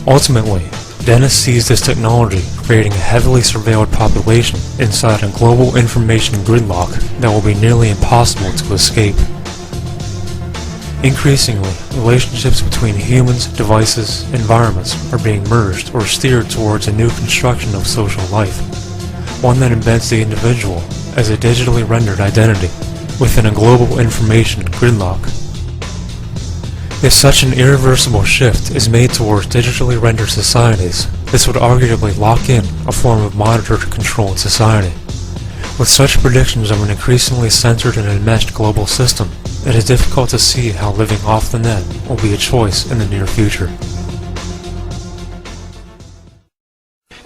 Ultimately, Dennis sees this technology creating a heavily surveilled population inside a global information gridlock that will be nearly impossible to escape. Increasingly, relationships between humans, devices, environments are being merged or steered towards a new construction of social life, one that embeds the individual as a digitally rendered identity within a global information gridlock. If such an irreversible shift is made towards digitally rendered societies, this would arguably lock in a form of monitored controlled society. With such predictions of an increasingly censored and enmeshed global system, it is difficult to see how living off the net will be a choice in the near future.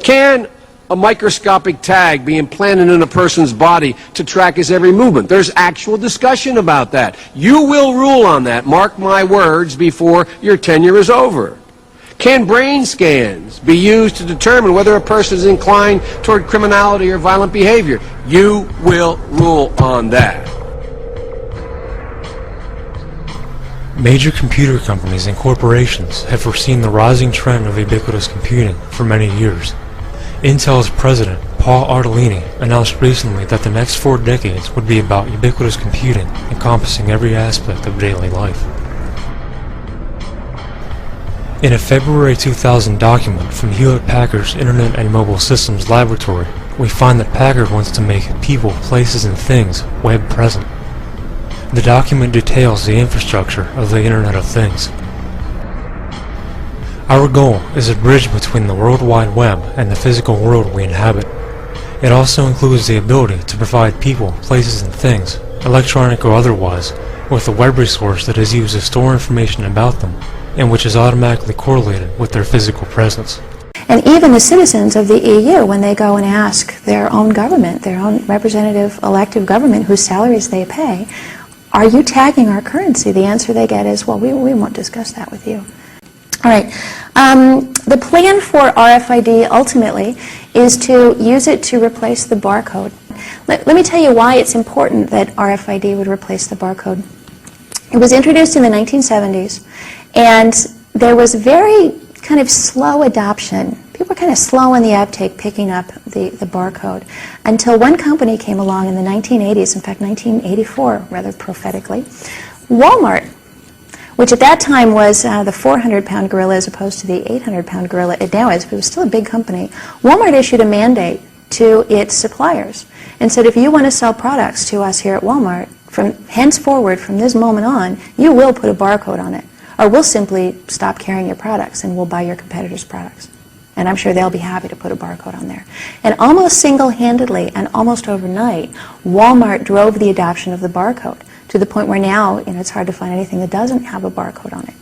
Can a microscopic tag be implanted in a person's body to track his every movement? There's actual discussion about that. You will rule on that, mark my words, before your tenure is over. Can brain scans be used to determine whether a person is inclined toward criminality or violent behavior? You will rule on that. Major computer companies and corporations have foreseen the rising trend of ubiquitous computing for many years. Intel's president, Paul Artellini, announced recently that the next 4 decades would be about ubiquitous computing encompassing every aspect of daily life. In a February 2000 document from Hewlett-Packard's Internet and Mobile Systems Laboratory, we find that Packard wants to make people, places, and things web-present. The document details the infrastructure of the Internet of Things. Our goal is a bridge between the World Wide Web and the physical world we inhabit. It also includes the ability to provide people, places, and things, electronic or otherwise, with a web resource that is used to store information about them, and which is automatically correlated with their physical presence. And even the citizens of the EU, when they go and ask their own government, their own representative elective government whose salaries they pay, are you tagging our currency? The answer they get is, well, we won't discuss that with you. All right. The plan for RFID ultimately is to use it to replace the barcode. Let me tell you why it's important that RFID would replace the barcode. It was introduced in the 1970s, and there was very kind of slow adoption. People were kind of slow in the uptake picking up the barcode until one company came along in the 1980s, in fact 1984 rather prophetically, Walmart, which at that time was the 400-pound gorilla as opposed to the 800-pound gorilla it now is, but it was still a big company. Walmart issued a mandate to its suppliers and said, if you want to sell products to us here at Walmart, from henceforward, from this moment on, you will put a barcode on it, or we'll simply stop carrying your products and we'll buy your competitors' products. And I'm sure they'll be happy to put a barcode on there. And almost single-handedly and almost overnight, Walmart drove the adoption of the barcode to the point where now, it's hard to find anything that doesn't have a barcode on it.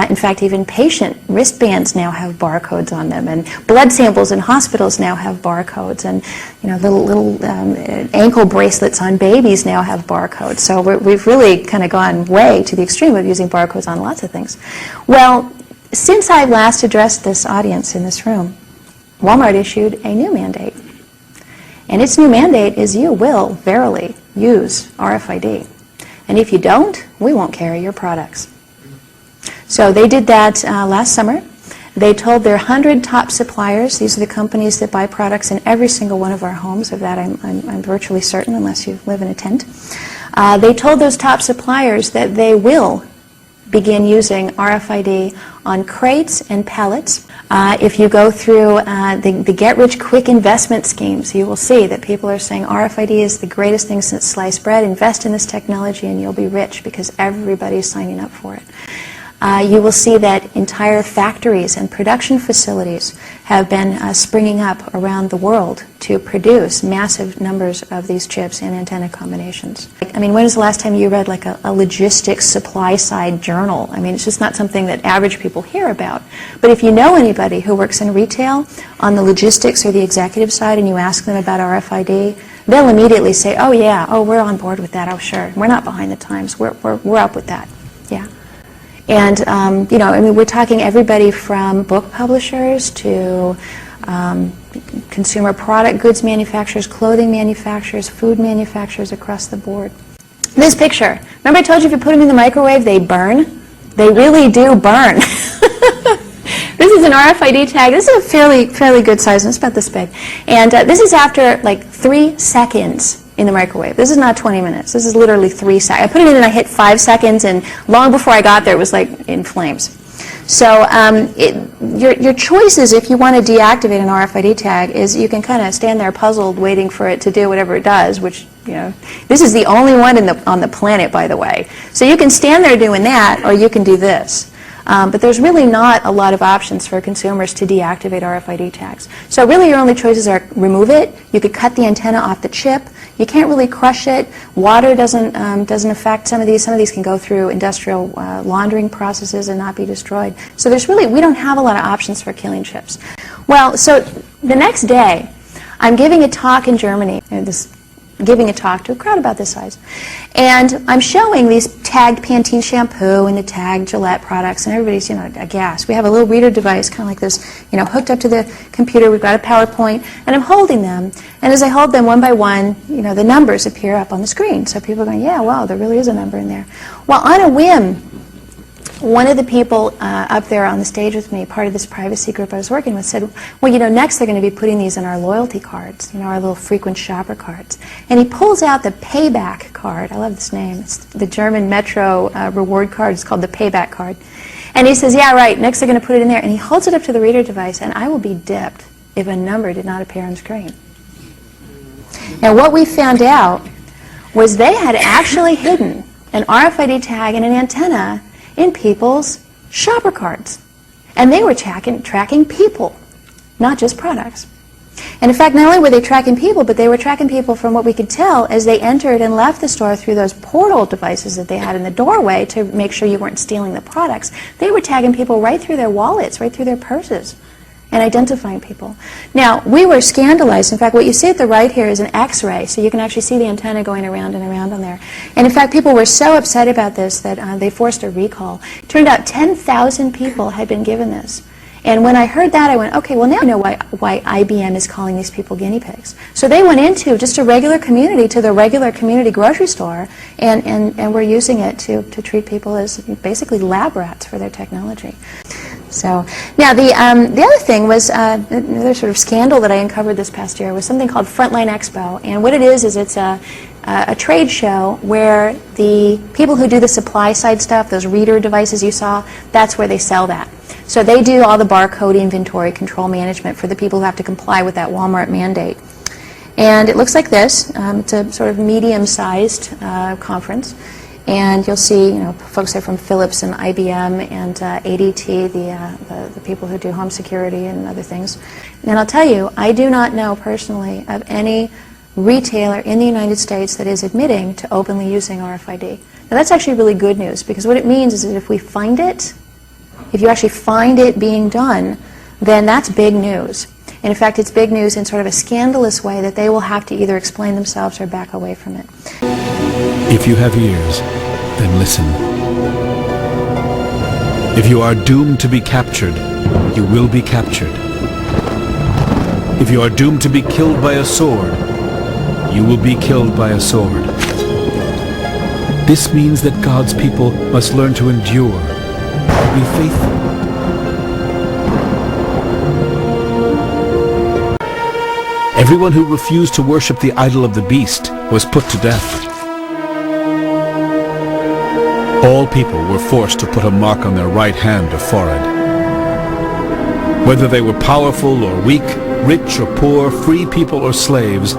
In fact, even patient wristbands now have barcodes on them, and blood samples in hospitals now have barcodes, and little ankle bracelets on babies now have barcodes. So we've really kind of gone way to the extreme of using barcodes on lots of things. Well, since I last addressed this audience in this room, Walmart issued a new mandate. And its new mandate is you will verily use RFID. And if you don't, we won't carry your products. So they did that last summer. They told their 100 top suppliers, these are the companies that buy products in every single one of our homes, of that I'm virtually certain unless you live in a tent. They told those top suppliers that they will begin using RFID on crates and pallets. If you go through the get-rich-quick investment schemes, you will see that people are saying RFID is the greatest thing since sliced bread. Invest in this technology and you'll be rich because everybody's signing up for it. You will see that entire factories and production facilities have been springing up around the world to produce massive numbers of these chips and antenna combinations. I mean, when was the last time you read like a logistics supply side journal? I mean, it's just not something that average people hear about. But if you know anybody who works in retail on the logistics or the executive side and you ask them about RFID, they'll immediately say, oh yeah, oh we're on board with that, oh sure, we're not behind the times, we're up with that, yeah. And, I mean, we're talking everybody from book publishers to consumer product goods manufacturers, clothing manufacturers, food manufacturers across the board. This picture, remember I told you if you put them in the microwave, they burn? They really do burn. This is an RFID tag. This is a fairly good size, and it's about this big. And this is after like 3 seconds in the microwave. This is not 20 minutes. This is literally 3 seconds. I put it in and I hit 5 seconds, and long before I got there, it was like in flames. So your choices, if you want to deactivate an RFID tag, is you can kind of stand there puzzled, waiting for it to do whatever it does, which, this is the only one on the planet, by the way. So you can stand there doing that, or you can do this. But there's really not a lot of options for consumers to deactivate RFID tags. So really your only choices are remove it. You could cut the antenna off the chip. You can't really crush it. Water doesn't affect some of these. Some of these can go through industrial laundering processes and not be destroyed. So we don't have a lot of options for killing chips. Well, so the next day, I'm giving a talk in Germany. Giving a talk to a crowd about this size. And I'm showing these tagged Pantene shampoo and the tagged Gillette products, and everybody's, aghast. We have a little reader device, kind of like this, hooked up to the computer. We've got a PowerPoint, and I'm holding them. And as I hold them one by one, the numbers appear up on the screen. So people are going, yeah, wow, there really is a number in there. Well, on a whim, one of the people up there on the stage with me, part of this privacy group I was working with, said, well, next they're going to be putting these in our loyalty cards, our little frequent shopper cards. And he pulls out the payback card. I love this name. It's the German Metro reward card. It's called the payback card. And he says, yeah, right, next they're going to put it in there. And he holds it up to the reader device, and I will be dipped if a number did not appear on screen. Now, what we found out was they had actually hidden an RFID tag and an antenna in people's shopper cards. And they were tracking people, not just products. And in fact, not only were they tracking people, but they were tracking people from what we could tell as they entered and left the store through those portal devices that they had in the doorway to make sure you weren't stealing the products. They were tagging people right through their wallets, right through their purses. and identifying people. Now, we were scandalized. In fact, what you see at the right here is an X-ray, so you can actually see the antenna going around and around on there. And in fact, people were so upset about this that they forced a recall. It turned out 10,000 people had been given this. And when I heard that, I went, okay, well, now I know why IBM is calling these people guinea pigs. So they went into just a regular community, to the regular community grocery store, and were using it to treat people as basically lab rats for their technology. So now the other thing was, another sort of scandal that I uncovered this past year was something called Frontline Expo. And what it is it's a trade show where the people who do the supply side stuff, those reader devices you saw, that's where they sell that. So they do all the barcode inventory control management for the people who have to comply with that Walmart mandate. And it looks like this. It's a sort of medium-sized conference. And you'll see, folks there from Philips and IBM and ADT, the people who do home security and other things. And I'll tell you, I do not know personally of any retailer in the United States that is admitting to openly using RFID. Now that's actually really good news, because what it means is that if we find it, if you actually find it being done, then that's big news. And in fact, it's big news in sort of a scandalous way that they will have to either explain themselves or back away from it. If you have ears, then listen. If you are doomed to be captured, you will be captured. If you are doomed to be killed by a sword, you will be killed by a sword. This means that God's people must learn to endure, be faithful. Everyone who refused to worship the idol of the beast was put to death. All people were forced to put a mark on their right hand or forehead. Whether they were powerful or weak, rich or poor, free people or slaves,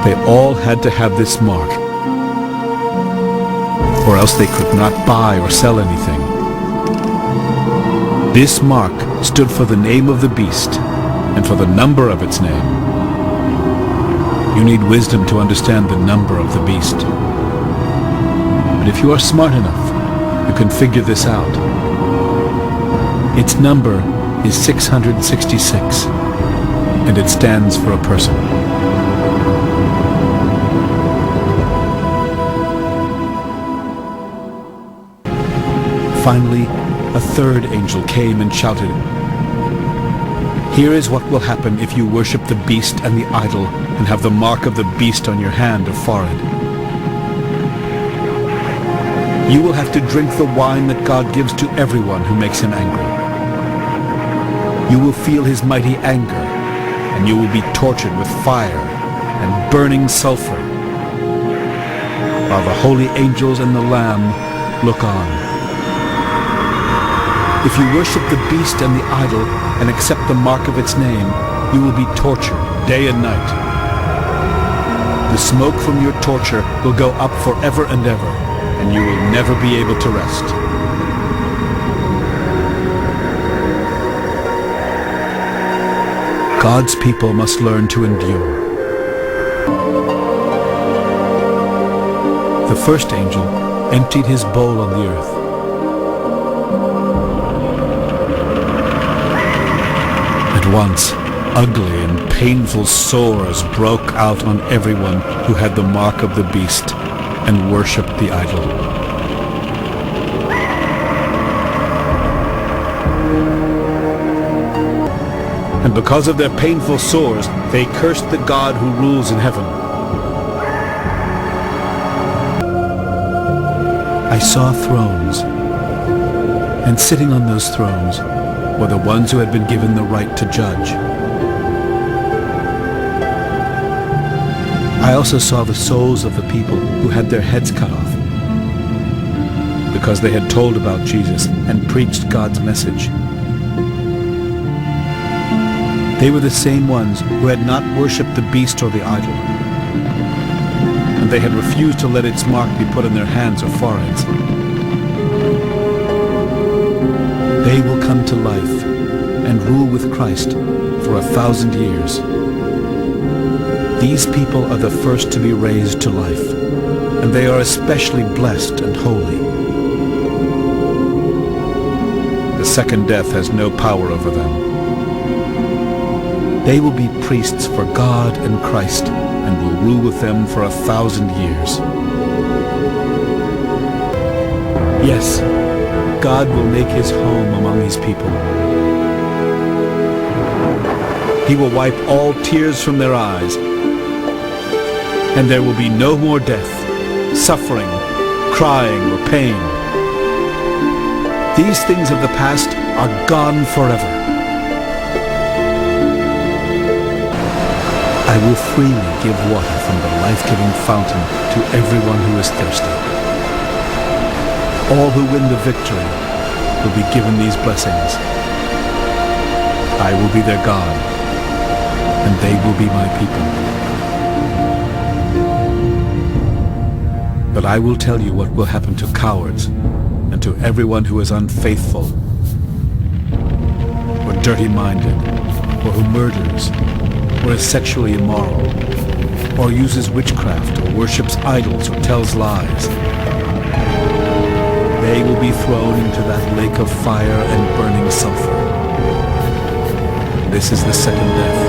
they all had to have this mark, or else they could not buy or sell anything. This mark stood for the name of the beast and for the number of its name. You need wisdom to understand the number of the beast. But if you are smart enough, you can figure this out. Its number is 666, and it stands for a person. Finally, a third angel came and shouted, "Here is what will happen if you worship the beast and the idol and have the mark of the beast on your hand or forehead. You will have to drink the wine that God gives to everyone who makes him angry. You will feel his mighty anger, and you will be tortured with fire and burning sulfur, while the holy angels and the Lamb look on. If you worship the beast and the idol and accept the mark of its name, you will be tortured day and night. The smoke from your torture will go up forever and ever, and you will never be able to rest." God's people must learn to endure. The first angel emptied his bowl on the earth. At once, ugly and painful sores broke out on everyone who had the mark of the beast and worshipped the idol. And because of their painful sores, they cursed the God who rules in heaven. I saw thrones, and sitting on those thrones were the ones who had been given the right to judge. I also saw the souls of the people who had their heads cut off because they had told about Jesus and preached God's message. They were the same ones who had not worshipped the beast or the idol, and they had refused to let its mark be put on their hands or foreheads. They will come to life and rule with Christ for 1,000 years. These people are the first to be raised to life, and they are especially blessed and holy. The second death has no power over them. They will be priests for God and Christ and will rule with them for 1,000 years. Yes, God will make his home among his people. He will wipe all tears from their eyes, and there will be no more death, suffering, crying, or pain. These things of the past are gone forever. I will freely give water from the life-giving fountain to everyone who is thirsty. All who win the victory will be given these blessings. I will be their God, and they will be my people. But I will tell you what will happen to cowards and to everyone who is unfaithful, or dirty-minded, or who murders, or is sexually immoral, or uses witchcraft, or worships idols, or tells lies. They will be thrown into that lake of fire and burning sulfur. This is the second death.